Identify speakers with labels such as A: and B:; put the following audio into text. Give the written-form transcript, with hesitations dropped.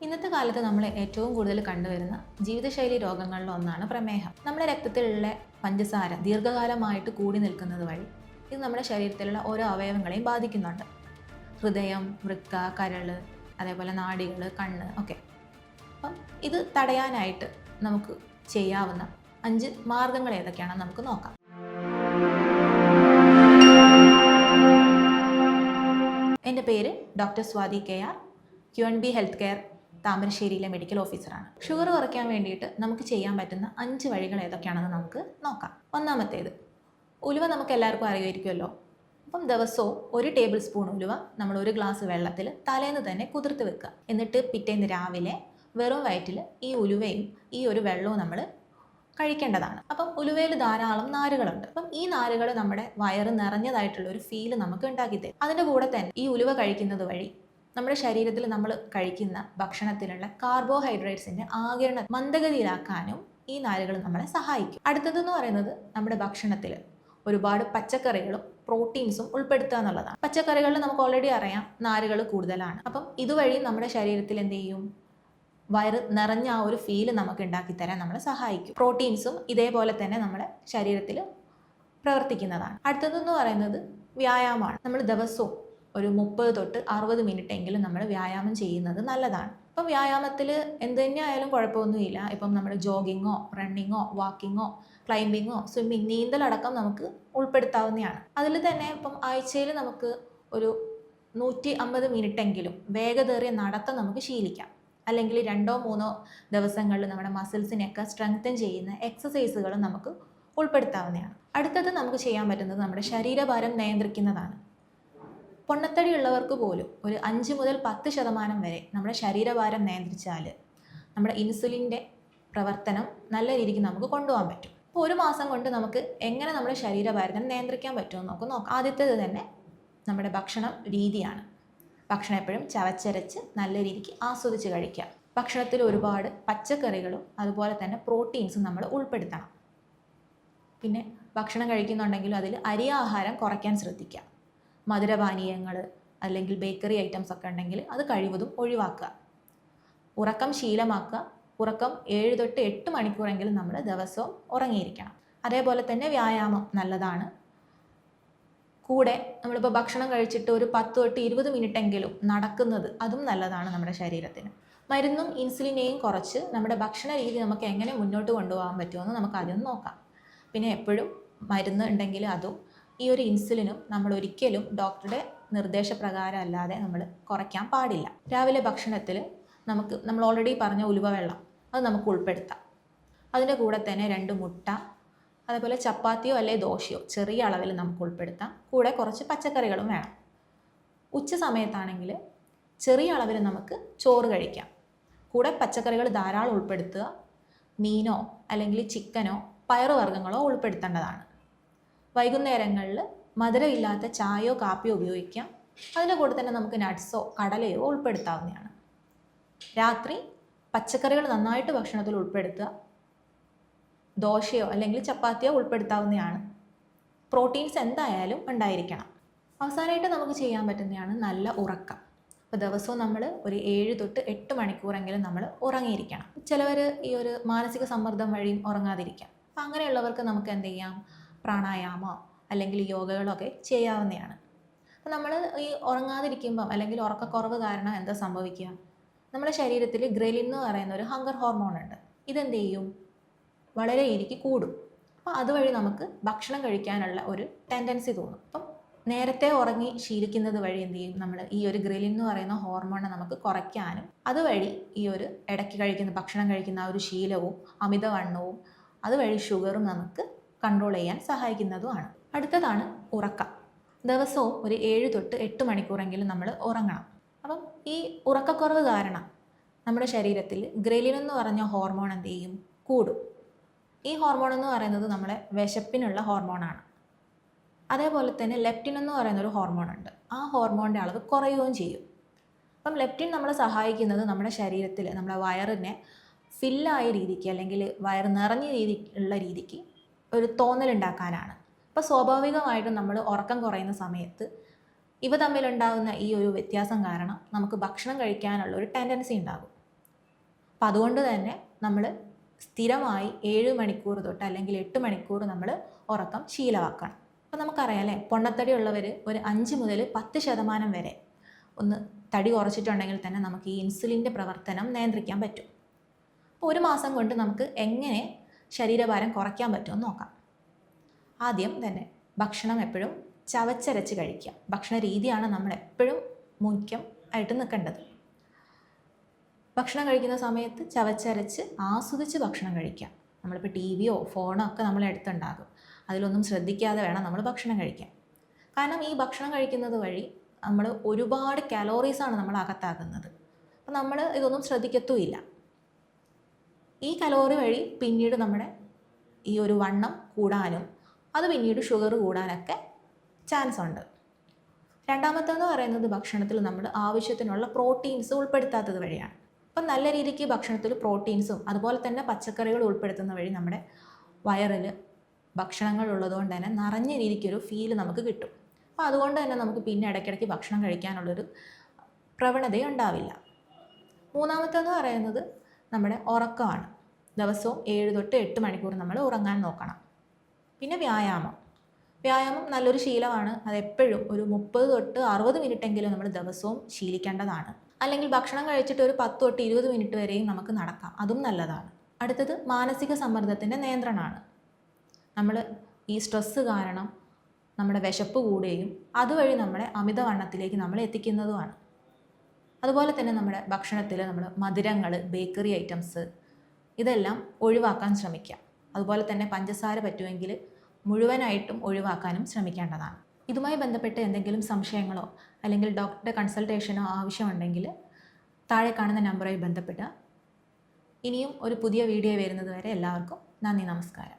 A: ഇന്നത്തെ കാലത്ത് നമ്മൾ ഏറ്റവും കൂടുതൽ കണ്ടുവരുന്ന ജീവിതശൈലി രോഗങ്ങളിൽ ഒന്നാണ് പ്രമേഹം. നമ്മുടെ രക്തത്തിലുള്ള പഞ്ചസാര ദീർഘകാലമായിട്ട് കൂടി നിൽക്കുന്നത് വഴി ഇത് നമ്മുടെ ശരീരത്തിലുള്ള ഓരോ അവയവങ്ങളെയും ബാധിക്കുന്നുണ്ട്. ഹൃദയം, വൃക്ക, കരള്, അതേപോലെ നാഡികൾ, കണ്ണ് ഒക്കെ. അപ്പം ഇത് തടയാനായിട്ട് നമുക്ക് ചെയ്യാവുന്ന 5 മാർഗങ്ങൾ ഏതൊക്കെയാണെന്ന് നമുക്ക് നോക്കാം. എൻ്റെ പേര് doctor Swathi KR, QNB health care താമരശ്ശേരിയിലെ മെഡിക്കൽ ഓഫീസറാണ്. ഷുഗർ കുറയ്ക്കാൻ വേണ്ടിയിട്ട് നമുക്ക് ചെയ്യാൻ പറ്റുന്ന 5 വഴികൾ ഏതൊക്കെയാണെന്ന് നമുക്ക് നോക്കാം. ഒന്നാമത്തേത്, ഉലുവ നമുക്ക് എല്ലാവർക്കും അറിയുമായിരിക്കുമല്ലോ. അപ്പം ദിവസവും 1 ടേബിൾ സ്പൂൺ ഉലുവ നമ്മൾ 1 ഗ്ലാസ് വെള്ളത്തിൽ തലേന്ന് തന്നെ കുതിർത്ത് വെക്കുക. എന്നിട്ട് പിറ്റേന്ന് രാവിലെ വെറും വയറ്റിൽ ഈ ഉലുവയും ഈ ഒരു വെള്ളവും നമ്മൾ കഴിക്കേണ്ടതാണ്. അപ്പം ഉലുവയിൽ ധാരാളം നാരുകളുണ്ട്. അപ്പം ഈ നാരുകൾ നമ്മുടെ വയറ് നിറഞ്ഞതായിട്ടുള്ള ഒരു ഫീല് നമുക്ക് ഉണ്ടാക്കി തരും. അതിൻ്റെ കൂടെ തന്നെ ഈ ഉലുവ കഴിക്കുന്നത് വഴി നമ്മുടെ ശരീരത്തിൽ നമ്മൾ കഴിക്കുന്ന ഭക്ഷണത്തിലുള്ള കാർബോഹൈഡ്രേറ്റ്സിൻ്റെ ആഗിരണം മന്ദഗതിയിലാക്കാനും ഈ നാരുകൾ നമ്മളെ സഹായിക്കും. അടുത്തതെന്ന് പറയുന്നത്, നമ്മുടെ ഭക്ഷണത്തിൽ ഒരുപാട് പച്ചക്കറികളും പ്രോട്ടീൻസും ഉൾപ്പെടുത്തുക എന്നുള്ളതാണ്. പച്ചക്കറികളിൽ നമുക്ക് ഓൾറെഡി അറിയാം നാരുകൾ കൂടുതലാണ്. അപ്പം ഇതുവഴി നമ്മുടെ ശരീരത്തിൽ എന്ത് ചെയ്യും, വയറ് നിറഞ്ഞ ആ ഒരു ഫീല് നമുക്ക് ഉണ്ടാക്കിത്തരാൻ നമ്മളെ സഹായിക്കും. പ്രോട്ടീൻസും ഇതേപോലെ തന്നെ നമ്മുടെ ശരീരത്തിൽ പ്രവർത്തിക്കുന്നതാണ്. അടുത്തതെന്ന് പറയുന്നത് വ്യായാമമാണ്. നമ്മൾ ദിവസവും ഒരു 30 തൊട്ട് 60 മിനിറ്റ് എങ്കിലും നമ്മൾ വ്യായാമം ചെയ്യുന്നത് നല്ലതാണ്. ഇപ്പം വ്യായാമത്തിൽ എന്ത് തന്നെ ആയാലും കുഴപ്പമൊന്നുമില്ല. ഇപ്പം നമ്മൾ ജോഗിങ്ങോ, റണ്ണിങ്ങോ, വാക്കിങ്ങോ, ക്ലൈംബിങ്ങോ, സ്വിമ്മിങ്, നീന്തലടക്കം നമുക്ക് ഉൾപ്പെടുത്താവുന്നതാണ്. അതിൽ തന്നെ ഇപ്പം ആഴ്ചയിൽ നമുക്ക് ഒരു 150 മിനിറ്റ് എങ്കിലും വേഗതേറിയ നടത്തം നമുക്ക് ശീലിക്കാം. അല്ലെങ്കിൽ 2-3 ദിവസങ്ങളിൽ നമ്മുടെ മസിൽസിനെയൊക്കെ സ്ട്രെങ്തൻ ചെയ്യുന്ന എക്സസൈസുകൾ നമുക്ക് ഉൾപ്പെടുത്താവുന്നതാണ്. അടുത്തത് നമുക്ക് ചെയ്യാൻ പറ്റുന്നത് നമ്മുടെ ശരീരഭാരം നിയന്ത്രിക്കുന്നതാണ്. പൊണ്ണത്തടി ഉള്ളവർക്ക് പോലും ഒരു 5 മുതൽ 10% വരെ നമ്മുടെ ശരീരഭാരം നിയന്ത്രിച്ചാൽ നമ്മുടെ ഇൻസുലിൻ്റെ പ്രവർത്തനം നല്ല രീതിക്ക് നമുക്ക് കൊണ്ടുപോകാൻ പറ്റും. അപ്പോൾ 1 മാസം കൊണ്ട് നമുക്ക് എങ്ങനെ നമ്മുടെ ശരീരഭാരത്തെ നിയന്ത്രിക്കാൻ പറ്റുമെന്ന് നമുക്ക് നോക്കാം. ആദ്യത്തേത് തന്നെ നമ്മുടെ ഭക്ഷണ രീതിയാണ്. ഭക്ഷണം എപ്പോഴും ചവച്ചരച്ച് നല്ല രീതിക്ക് ആസ്വദിച്ച് കഴിക്കുക. ഭക്ഷണത്തിൽ ഒരുപാട് പച്ചക്കറികളും അതുപോലെ തന്നെ പ്രോട്ടീൻസും നമ്മൾ ഉൾപ്പെടുത്തണം. പിന്നെ ഭക്ഷണം കഴിക്കുന്നുണ്ടെങ്കിലും അതിൽ അരി ആഹാരം കുറയ്ക്കാൻ ശ്രദ്ധിക്കുക. മധുരപാനീയങ്ങൾ അല്ലെങ്കിൽ ബേക്കറി ഐറ്റംസ് ഒക്കെ ഉണ്ടെങ്കിൽ അത് കഴിവതും ഒഴിവാക്കുക. ഉറക്കം ശീലമാക്കുക. ഉറക്കം 7 തൊട്ട് 8 മണിക്കൂറെങ്കിലും നമ്മൾ ദിവസവും ഉറങ്ങിയിരിക്കണം. അതേപോലെ തന്നെ വ്യായാമം നല്ലതാണ്. കൂടെ നമ്മളിപ്പോൾ ഭക്ഷണം കഴിച്ചിട്ട് ഒരു 10 തൊട്ട് 20 മിനിറ്റ് എങ്കിലും നടക്കുന്നത് അതും നല്ലതാണ് നമ്മുടെ ശരീരത്തിന്. മരുന്നും ഇൻസുലിനെയും കുറച്ച് നമ്മുടെ ഭക്ഷണ രീതി നമുക്ക് എങ്ങനെ മുന്നോട്ട് കൊണ്ടുപോകാൻ പറ്റുമെന്ന് നമുക്ക് ആദ്യം നോക്കാം. പിന്നെ എപ്പോഴും മരുന്ന് ഉണ്ടെങ്കിൽ അതും ഈ ഒരു ഇൻസുലിനും നമ്മൾ ഒരിക്കലും ഡോക്ടറുടെ നിർദ്ദേശപ്രകാരം അല്ലാതെ നമ്മൾ കുറയ്ക്കാൻ പാടില്ല. രാവിലെ ഭക്ഷണത്തിൽ നമ്മൾ ഓൾറെഡി പറഞ്ഞ ഉലുവ വെള്ളം അത് നമുക്ക് ഉൾപ്പെടുത്താം. അതിൻ്റെ കൂടെ തന്നെ 2 മുട്ട, അതേപോലെ ചപ്പാത്തിയോ അല്ലെങ്കിൽ ദോശയോ ചെറിയ അളവിൽ നമുക്ക് ഉൾപ്പെടുത്താം. കൂടെ കുറച്ച് പച്ചക്കറികളും വേണം. ഉച്ച സമയത്താണെങ്കിൽ ചെറിയ അളവിൽ നമുക്ക് ചോറ് കഴിക്കാം. കൂടെ പച്ചക്കറികൾ ധാരാളം ഉൾപ്പെടുത്തുക. മീനോ അല്ലെങ്കിൽ ചിക്കനോ പയറുവർഗ്ഗങ്ങളോ ഉൾപ്പെടുത്തേണ്ടതാണ്. വൈകുന്നേരങ്ങളിൽ മധുരമില്ലാത്ത ചായയോ കാപ്പിയോ ഉപയോഗിക്കാം. അതിൻ്റെ കൂടെ തന്നെ നമുക്ക് നട്ട്സോ കടലയോ ഉൾപ്പെടുത്താവുന്നതാണ്. രാത്രി പച്ചക്കറികൾ നന്നായിട്ട് ഭക്ഷണത്തിൽ ഉൾപ്പെടുത്തുക. ദോശയോ അല്ലെങ്കിൽ ചപ്പാത്തിയോ ഉൾപ്പെടുത്താവുന്നതാണ്. പ്രോട്ടീൻസ് എന്തായാലും ഉണ്ടായിരിക്കണം. അവസാനമായിട്ട് നമുക്ക് ചെയ്യാൻ പറ്റുന്നതാണ് നല്ല ഉറക്കം. അപ്പോൾ ദിവസവും നമ്മൾ ഒരു 7 തൊട്ട് 8 മണിക്കൂറെങ്കിലും നമ്മൾ ഉറങ്ങിയിരിക്കണം. ചിലവർ ഈ ഒരു മാനസിക സമ്മർദ്ദം വഴിയും ഉറങ്ങാതിരിക്കാം. അപ്പം അങ്ങനെയുള്ളവർക്ക് നമുക്ക് എന്ത് ചെയ്യാം, പ്രാണായാമോ അല്ലെങ്കിൽ യോഗകളോ ഒക്കെ ചെയ്യാവുന്നതാണ്. അപ്പോൾ നമ്മൾ ഈ ഉറങ്ങാതിരിക്കുമ്പം അല്ലെങ്കിൽ ഉറക്കക്കുറവ് കാരണം എന്താ സംഭവിക്കുക, നമ്മുടെ ശരീരത്തിൽ ഗ്രലിൻ എന്ന് പറയുന്ന ഒരു ഹങ്കർ ഹോർമോൺ ഉണ്ട്. ഇതെന്ത് ചെയ്യും, വളരെ രീതിക്ക് കൂടും. അപ്പോൾ അതുവഴി നമുക്ക് ഭക്ഷണം കഴിക്കാനുള്ള ഒരു ടെൻഡൻസി തോന്നും. അപ്പം നേരത്തെ ഉറങ്ങി ശീലിക്കുന്നത് വഴി എന്ത് ചെയ്യും, നമ്മൾ ഈ ഒരു ഗ്രലിൻ എന്ന് പറയുന്ന ഹോർമോണെ നമുക്ക് കുറയ്ക്കാനും അതുവഴി ഈ ഒരു ഇടയ്ക്ക് കഴിക്കുന്ന ഭക്ഷണം കഴിക്കുന്ന ആ ഒരു ശീലവും അമിതവണ്ണവും അതുവഴി ഷുഗറും നമുക്ക് കൺട്രോൾ ചെയ്യാൻ സഹായിക്കുന്നതുമാണ്. അടുത്തതാണ് ഉറക്കം. ദിവസവും ഒരു 7 തൊട്ട് 8 മണിക്കൂറെങ്കിലും നമ്മൾ ഉറങ്ങണം. അപ്പം ഈ ഉറക്കക്കുറവ് കാരണം നമ്മുടെ ശരീരത്തിൽ ഗ്രലിൻ എന്ന് പറഞ്ഞ ഹോർമോൺ എന്ത് ചെയ്യും, കൂടും. ഈ ഹോർമോൺ എന്ന് പറയുന്നത് നമ്മളെ വിശപ്പിനുള്ള ഹോർമോണാണ്. അതേപോലെ തന്നെ ലെപ്റ്റിൻ എന്ന് പറയുന്നൊരു ഹോർമോൺ ഉണ്ട്. ആ ഹോർമോണിൻ്റെ അളവ് കുറയുകയും ചെയ്യും. അപ്പം ലെപ്റ്റിൻ നമ്മളെ സഹായിക്കുന്നത് നമ്മുടെ ശരീരത്തിൽ നമ്മുടെ വയറിനെ ഫില്ലായ രീതിക്ക് അല്ലെങ്കിൽ വയറ് നിറഞ്ഞ രീതിക്ക് ഒരു തോന്നലുണ്ടാക്കാനാണ്. അപ്പോൾ സ്വാഭാവികമായിട്ടും നമ്മൾ ഉറക്കം കുറയുന്ന സമയത്ത് ഇവ തമ്മിലുണ്ടാകുന്ന ഈ ഒരു വ്യത്യാസം കാരണം നമുക്ക് ഭക്ഷണം കഴിക്കാനുള്ള ഒരു ടെൻഡൻസി ഉണ്ടാകും. അപ്പം അതുകൊണ്ട് തന്നെ നമ്മൾ സ്ഥിരമായി 7 മണിക്കൂർ തൊട്ട് അല്ലെങ്കിൽ 8 മണിക്കൂർ നമ്മൾ ഉറക്കം ശീലമാക്കണം. അപ്പം നമുക്കറിയാം അല്ലേ, പൊണ്ണത്തടി ഉള്ളവർ ഒരു 5 മുതൽ 10% വരെ ഒന്ന് തടി കുറച്ചിട്ടുണ്ടെങ്കിൽ തന്നെ നമുക്ക് ഈ ഇൻസുലിൻ്റെ പ്രവർത്തനം നിയന്ത്രിക്കാൻ പറ്റും. അപ്പോൾ 1 മാസം കൊണ്ട് നമുക്ക് എങ്ങനെ ശരീരഭാരം കുറയ്ക്കാൻ പറ്റുമെന്ന് നോക്കാം. ആദ്യം തന്നെ ഭക്ഷണം എപ്പോഴും ചവച്ചരച്ച് കഴിക്കുക. ഭക്ഷണ രീതിയാണ് നമ്മൾ എപ്പോഴും മുഖ്യം ആയിട്ട് നിൽക്കേണ്ടത്. ഭക്ഷണം കഴിക്കുന്ന സമയത്ത് ചവച്ചരച്ച് ആസ്വദിച്ച് ഭക്ഷണം കഴിക്കുക. നമ്മളിപ്പോൾ ടി.വിയോ ഫോണോ ഒക്കെ നമ്മൾ അടുത്തുണ്ടാകും, അതിലൊന്നും ശ്രദ്ധിക്കാതെ വേണം നമ്മൾ ഭക്ഷണം കഴിക്കാൻ. കാരണം ഈ ഭക്ഷണം കഴിക്കുന്നത് വഴി നമ്മൾ ഒരുപാട് കലോറീസാണ് നമ്മൾ അകത്താക്കുന്നത്. അപ്പോൾ നമ്മൾ ഇതൊന്നും ശ്രദ്ധിക്കത്തുമില്ല. ഈ കലോറി വഴി പിന്നീട് നമ്മുടെ ഈ ഒരു വണ്ണം കൂടാനും അത് പിന്നീട് ഷുഗർ കൂടാനൊക്കെ ചാൻസ് ഉണ്ട്. രണ്ടാമത്തെന്ന് പറയുന്നത് ഭക്ഷണത്തിൽ നമ്മൾ ആവശ്യത്തിനുള്ള പ്രോട്ടീൻസ് ഉൾപ്പെടുത്താത്തത് വഴിയാണ്. അപ്പം നല്ല രീതിക്ക് ഭക്ഷണത്തിൽ പ്രോട്ടീൻസും അതുപോലെ തന്നെ പച്ചക്കറികൾ ഉൾപ്പെടുത്തുന്ന വഴി നമ്മുടെ വയറിൽ ഭക്ഷണങ്ങൾ ഉള്ളതുകൊണ്ട് തന്നെ നിറഞ്ഞ രീതിക്കൊരു ഫീൽ നമുക്ക് കിട്ടും. അപ്പോൾ അതുകൊണ്ട് തന്നെ നമുക്ക് പിന്നെ ഇടയ്ക്കിടയ്ക്ക് ഭക്ഷണം കഴിക്കാനുള്ളൊരു പ്രവണത ഉണ്ടാവില്ല. മൂന്നാമത്തെന്ന് പറയുന്നത് നമ്മുടെ ഉറക്കമാണ്. ദിവസവും 7 തൊട്ട് 8 മണിക്കൂർ നമ്മൾ ഉറങ്ങാൻ നോക്കണം. പിന്നെ വ്യായാമം നല്ലൊരു ശീലമാണ്. അതെപ്പോഴും ഒരു 30 തൊട്ട് 60 മിനിറ്റെങ്കിലും നമ്മൾ ദിവസവും ശീലിക്കേണ്ടതാണ്. അല്ലെങ്കിൽ ഭക്ഷണം കഴിച്ചിട്ട് ഒരു 10 തൊട്ട് 20 മിനിറ്റ് വരെയും നമുക്ക് നടക്കാം, അതും നല്ലതാണ്. അടുത്തത് മാനസിക സമ്മർദ്ദത്തിൻ്റെ നിയന്ത്രണമാണ്. നമ്മൾ ഈ സ്ട്രെസ്സ് കാരണം നമ്മുടെ വിശപ്പ് കൂടുകയും അതുവഴി നമ്മളെ അമിതവണ്ണത്തിലേക്ക് നമ്മൾ എത്തിക്കുന്നതുമാണ്. അതുപോലെ തന്നെ നമ്മുടെ ഭക്ഷണത്തിൽ നമ്മൾ മധുരങ്ങൾ, ബേക്കറി ഐറ്റംസ് ഇതെല്ലാം ഒഴിവാക്കാൻ ശ്രമിക്കുക. അതുപോലെ തന്നെ പഞ്ചസാര പറ്റുമെങ്കിൽ മുഴുവനായിട്ടും ഒഴിവാക്കാനും ശ്രമിക്കേണ്ടതാണ്. ഇതുമായി ബന്ധപ്പെട്ട് എന്തെങ്കിലും സംശയങ്ങളോ അല്ലെങ്കിൽ ഡോക്ടറുടെ കൺസൾട്ടേഷനോ ആവശ്യമുണ്ടെങ്കിൽ താഴെ കാണുന്ന നമ്പറുമായി ബന്ധപ്പെടുക. ഇനിയും ഒരു പുതിയ വീഡിയോ വരുന്നത് വരെ എല്ലാവർക്കും നന്ദി, നമസ്കാരം.